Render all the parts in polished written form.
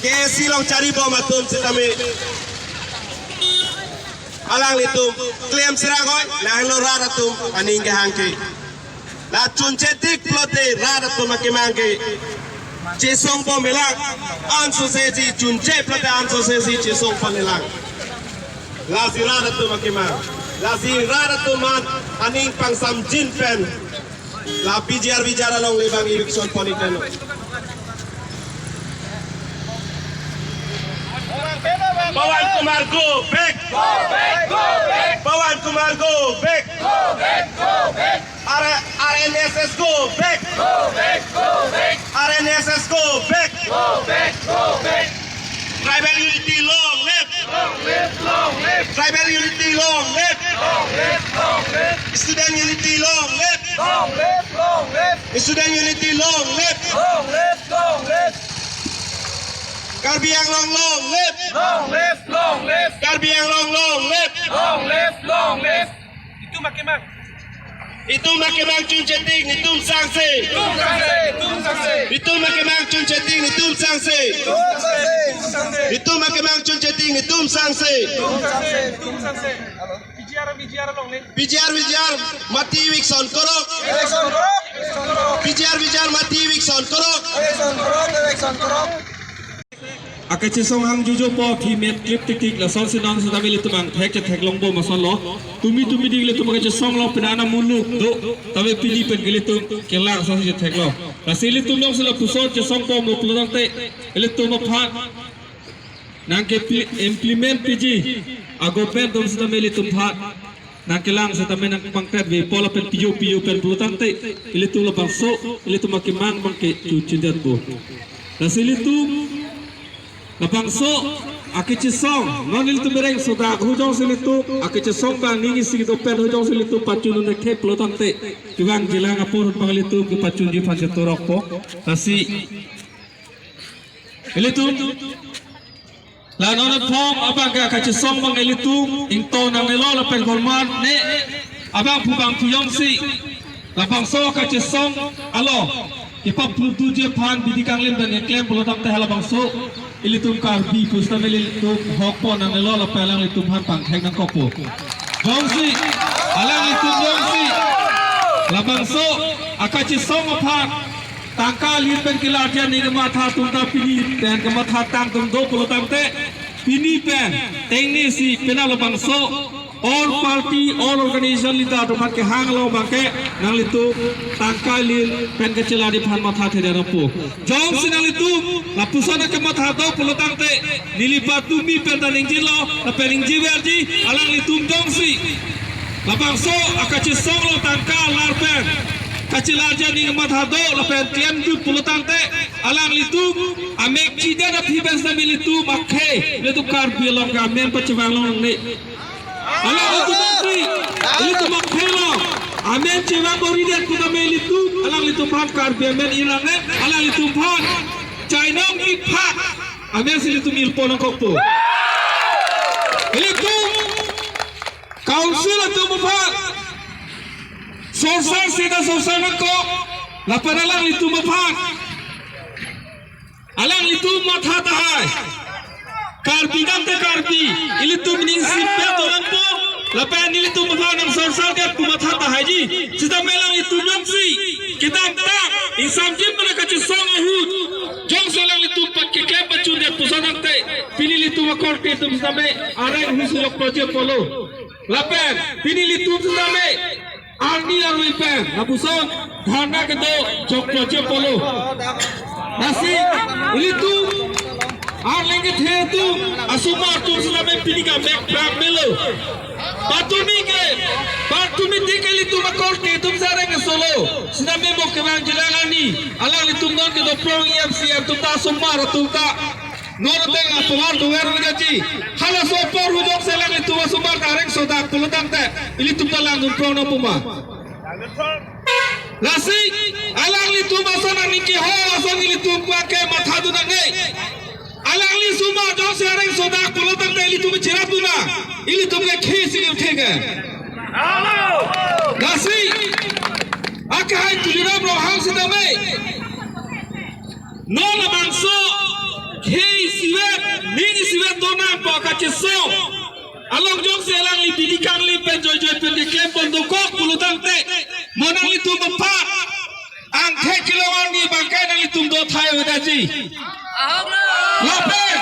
ke silong cari bom atum setame alang litum klaim seragoy lah lo raratum aning ke hangke la chunchetik plote raratum akimangke cisong bom melang anso sesi chunche plote anso sesi cisong panelang la siraratum akimang la siraratum aning pang samjin pen la bijar long lebang ibikson ponikano Pawan Kumar go back. Go back, go back. Pawan Kumar go back. Go back, go back. RNSS go back. Go back, go back. RNSS go back. Go back, go back. Tribal unity long live. Long live, long live. Tribal unity long live. Long live, long live. Student unity long live. Long live, long live. Student unity long live. Long live, long live. Karbiang long live. Long live, long live. Karbiang long live. Long live, long live. Itu makemang. Itu makemang chuncheting nitum sangse. Tum sangse, tum sangse. Itu makemang chuncheting nitum sangse. Tum sangse, tum sangse. Itu makemang chuncheting nitum sangse. Tum sangse, tum sangse. Halo. Bijar long live. Bijar mati wikson korok. Wikson korok. Bijar mati wikson korok. Wikson korok. Akai cisong hang jujo po kimet klip tik la son sinon sa tabi litumang thek cha thek long bo mason lo tumi digile tumang cisong lo pinana muluk do tabi pili pen gile tum kelang son cha thek lo la sili tum long sila pusot cisong po mo plodang te ile tum phat nang ke implement piji ago pen tum sa tabi litum phat nang kelang sa tabi nang pangkat ve pola pen pijo pen plodang te ile tum lo bangso ile tum makimang bangke chu cindat bo la sili tum Napangso akicisong nonil tu bereng sudah hujung silitu akicisong bang ningi sigitu pen hujung silitu pacun untuk ke pelotong te kiwang jilang apur pangalitu ke pacun di panjat torok po nasi ilitu la nono pom abang ke akicisong bang ilitu ingto nang elo la pen hormat ne abang pubang tuyong si lapangso akicisong alo ipap puluh je pan bidikang lim dan yeklem pelotong te halabang so ilitum karbi pusta melitum hokpo nang elo la pelang litum han pang thek nang kopo jongsi alang litum jongsi labangso akachi song aphat tangka lit pen kilarja ni ma tha tum ta pini pen ka ma tha tang tum do pulotam te pini pen tengni si pena labangso all party all organization lita to ke hang lo bangke nang litu tangka lil pen ke cela di phan matha the rapo jong sinang litu la pusana ke matha do pulotang te nilipa tumi pen ta ning jilo la pening jiwerji alang litu jong si la bangso akachi song lo tangka lar pen kacila ja ning matha do la pen klem du pulotang te alang litu amek chida na phibes na militu makhe litu kar bilong ga men pachwang long ne alang itu menteri itu makhelo amen cewa boridet kita melitu alang itu pan karbiamen ilange alang itu pan China ngipha amen silitu milpon kokpo itu council itu mufat sosal sida sosal ko lapan alang itu mufat alang itu matha tahai karbi gante karbi ilitu mining sipe dolan po lapan ilitu mafanang sorsal dia kumatha tahaji sida melang itu nyongsi kita tak insam jim mereka cisong ahud jong solang itu pakke ke bachun dia pusanang te pilih itu makor ke tum same areng husulok project polo lapan pilih itu same arni arwi pen napuson dhana ke do jok project polo nasi ilitu Arlenge thetu asuma tu selame pinika mek brak melo patumi dikeli tu makor te tum sareng solo selame mo kewang jelangani alang litum non ke do prong EFCM tu ta sumar tu ta nor teng apawar duwer ngaji hala so por hujok selang litu sumar tareng sodak pulutang te ili tum ta lang prong no puma lasi alang litu masana niki ho asang ili tum kwa ke matha du nangai alang li suma jong sereng sodak pulutang te ili tum chirap du na ili tum ke khisi ke uthega nasi akai tuliram rohang sidame no la mangso khisi song along jong selang li bidikan li penjoy pen di klem bondokok bulu tangte monang li tum empat angke kilauan ni bangkai nang li tum do thai wedaji lapen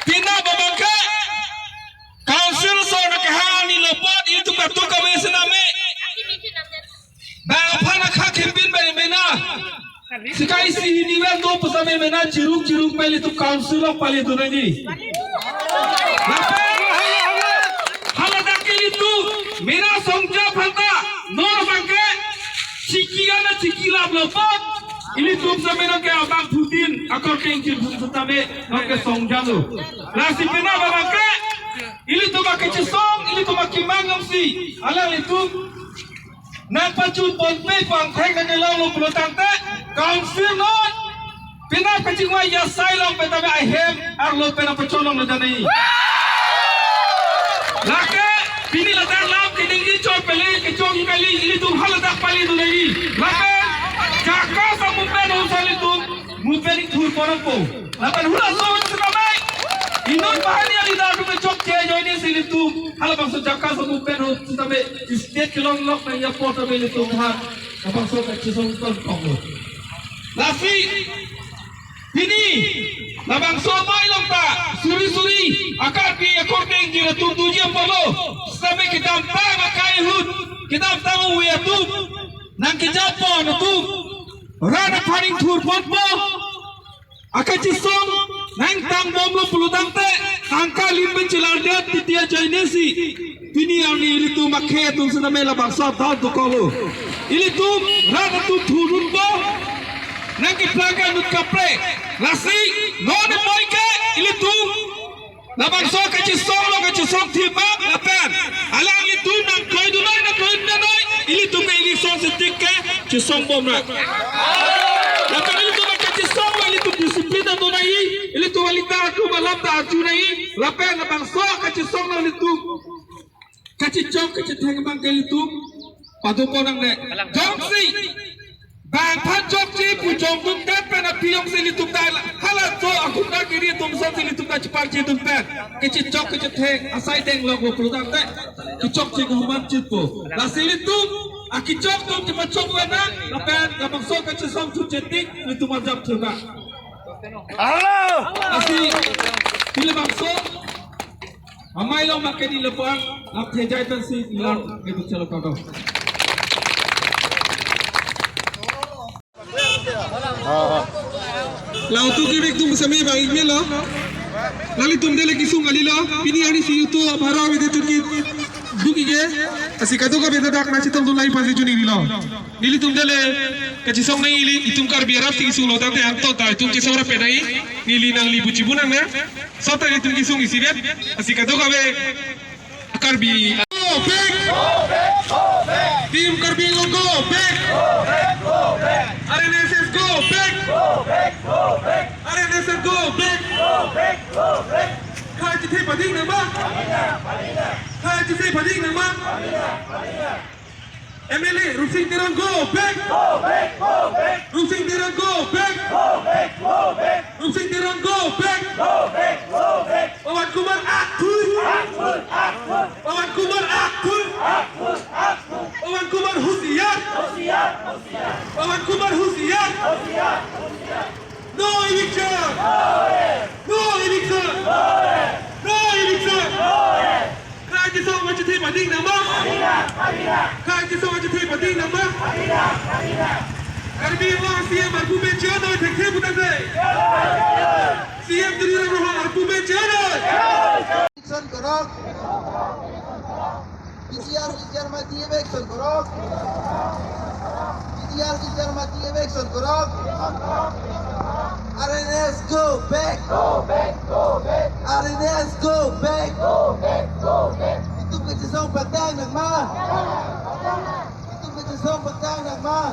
pina babangkai council so na kahani lopot itu kartu kami sename bang phana kha khembin bena Sekai si hiniwan do pesame mena ciruk peli tu council of pali tu nanti. Hala dakil itu mena songja phanta nor bangke cikian na cikila blopot ini tu pesame na ke abang Putin akor ke ingkir pesame na ke songja tu. Nasi pena bangke ini tu makai cisong ini tu makai mangam si alang itu nampak pon pe pang thai kan lo lo tangte council non pina pachingwa ya sailong petabe I hem arlo pena pacholong na janai lake pini latar lam ke dingi chor pele ke chong kali ini tu hal dak pali tu lagi lake jaka sa mumpen usali tu mumpen thur porpo lapan hula so tsabai inon bahani ali da tu chok ke joine sili tu hal bang so jaka sa mumpen tsabe state kilong lok na ya porta beli tu ha abang so ka chisong ton kongo Lasi, ini, labang somai lompa, suri akar pi according kira tujuh polo, sampai kita tahu makai hud, kita tahu wiatu, nang kita pon tu, rana paling tur pompo, akar cisong, nang tang bom lo puluh tangte, angka limben cilardet titia jainesi, ini yang ini tu makai tu senamai labang so tahu tu kau, ini tu rana tu turun bo. Nangki plaga nut kapre lasi non moike ili tu labang so ka song tiba lapan alang ili tu nang koi dulai na koi nanoi ili tu ka ili song setik ka ci song bom na lapan ili tu ka ci song ili tu disiplina tu nai ili tu walita tu balap ta tu nai lapan labang so ka ci song na ili tu ka ci chong ka ci thang bang ka ili tu paduko nang ne jong si bang phan chok chi pu chong tum tet pen apiong sili tum dai hala so akun da kiri tum so sili tum da chpar chi tum pen ke chi chok ke theng asai teng log lo plu dang te ki chok chi ko man chi po la sili tum a ki chok tum chi pa chok wa na la pen la bang so ke chi som thu che tik ni tum ma jap thu ba asi pile bang so amai lo ma ke ni le pang ap the jai tan si lar ke tu chalo ka do Lau tu kiri tum sampai bang email lo, lalu tum dele kisung ali lo, pini hari si itu baru awet itu ki duki ke, asik kado ka beda dak nasi tum tu lain pasti juni lo, nili tum dele kisung nai ili itum kar biarap ti kisung lo tante anto ta itum kisung rapi nai nili nang li buci bunang na, sota itum kisung isi bet, asik kado ka be kar bi, tim kar bi go back. RNSS go back. RNSS go back. Khai chỉ thi phải đi nữa mà. Khai chỉ thi phải đi nữa mà. MLA Rusing Teran go back. Rusing Teran go back. Rusing Teran go back. Pawan Kumar akun. Pawan Kumar akun. Pawan Kumar husiar. Pawan Kumar husiar. No eviction. No eviction. No eviction. Khai chỉ xong mà chỉ thi phải đi nữa mà. Khai chỉ xong mà chỉ thi phải đi nữa mà. Karbi Allah CM aku menjadi teknik bukan saya. CM terima roh aku menjadi. Action korok. PCR mati action korok. PCR mati action korok. RNS go back. RNS go back. Itu kecesong patang nak mah. Itu kecesong patang nak mah.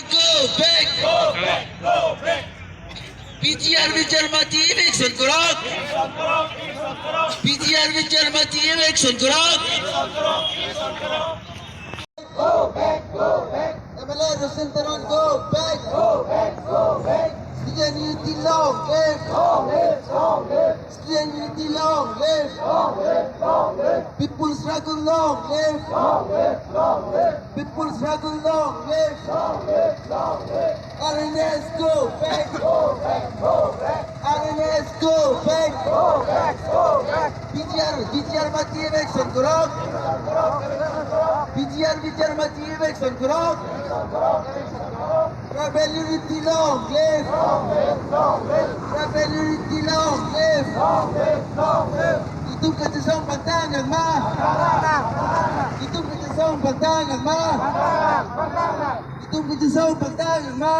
Go back. PCR mati action korok. PCR mati action korok. Go back. MLA Rusing Teran go back. DJ Student unity long live! Student unity long live! People struggle long live! People struggle long live! RNS go back! RNS go back! BGR mati ebek sengkurang! BGR mati ebek sengkurang! Rebel unity long live! Rebel unity long live! Itu kecesong pagtang ng ma! Itu kecesong pagtang ng ma! Itu kecesong pagtang ng ma!